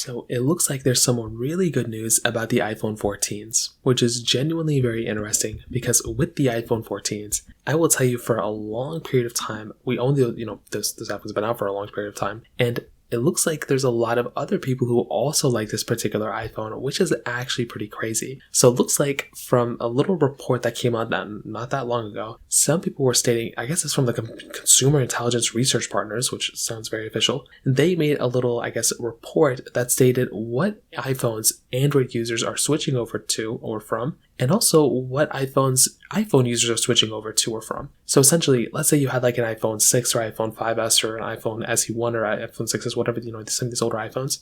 So it looks like there's some really good news about the iPhone 14s, which is genuinely very interesting because with the iPhone 14s, I will tell you for a long period of time, we own this iPhone's been out for a long period of time, and it looks like there's a lot of other people who also like this particular iPhone, which is actually pretty crazy. So it looks like from a little report that came out not that long ago, some people were stating, I guess it's from the Consumer Intelligence Research Partners, which sounds very official. They made a little, report that stated what iPhones Android users are switching over to or from, and also what iPhone users are switching over to or from. So essentially, let's say you had like an iPhone 6 or iPhone 5S or an iPhone SE1 or iPhone 6S, whatever, some of these older iPhones.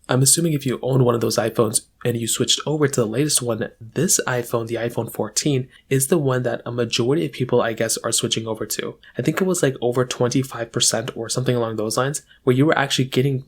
I'm assuming if you own one of those iPhones and you switched over to the latest one, this iPhone, the iPhone 14, is the one that a majority of people, I guess, are switching over to. I think it was like over 25% or something along those lines, where you were actually getting,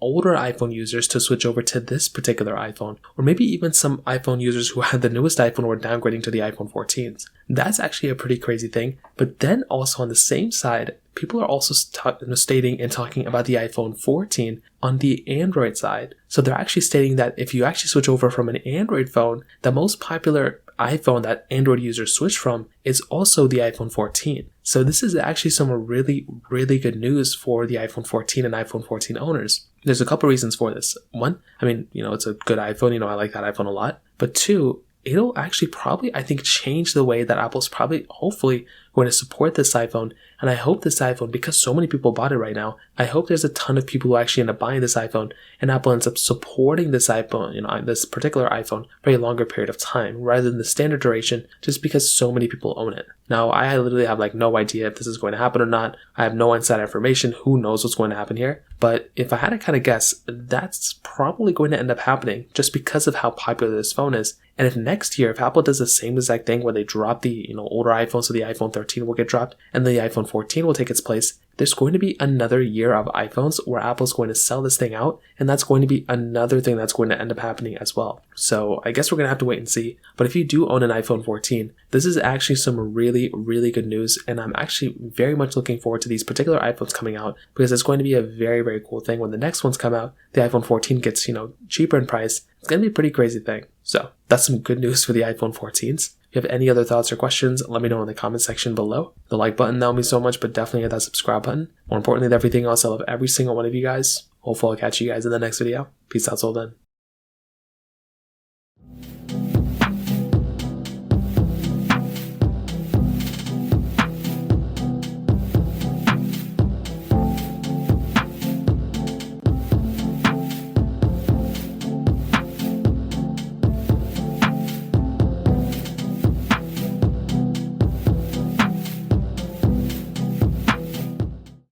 older iPhone users to switch over to this particular iPhone, or maybe even some iPhone users who had the newest iPhone were downgrading to the iPhone 14s. That's actually a pretty crazy thing. But then also on the same side, people are also stating and talking about the iPhone 14 on the Android side. So they're actually stating that if you actually switch over from an Android phone, the most popular iPhone that Android users switch from is also the iPhone 14. So this is actually some really, really good news for the iPhone 14 and iPhone 14 owners. There's a couple reasons for this. One, it's a good iPhone. I like that iPhone a lot. But two, it'll actually probably, I think, change the way that Apple's probably, hopefully, going to support this iPhone. And I hope this iPhone, because so many people bought it right now, I hope there's a ton of people who actually end up buying this iPhone, and Apple ends up supporting this iPhone, this particular iPhone, for a longer period of time, rather than the standard duration, just because so many people own it. Now, I literally have no idea if this is going to happen or not. I have no inside information. Who knows what's going to happen here? But if I had to kind of guess, that's probably going to end up happening just because of how popular this phone is. And if next year, if Apple does the same exact thing where they drop the older iPhone, so the iPhone 13 will get dropped and the iPhone 14 will take its place, there's going to be another year of iPhones where Apple's going to sell this thing out, and that's going to be another thing that's going to end up happening as well. So I guess we're going to have to wait and see. But if you do own an iPhone 14, this is actually some really, really good news, and I'm actually very much looking forward to these particular iPhones coming out, because it's going to be a very, very cool thing. When the next ones come out, the iPhone 14 gets, cheaper in price. It's going to be a pretty crazy thing. So that's some good news for the iPhone 14s. If you have any other thoughts or questions, let me know in the comment section below. The like button, that would mean so much, but definitely hit that subscribe button. More importantly than everything else, I love every single one of you guys. Hopefully I'll catch you guys in the next video. Peace out till then.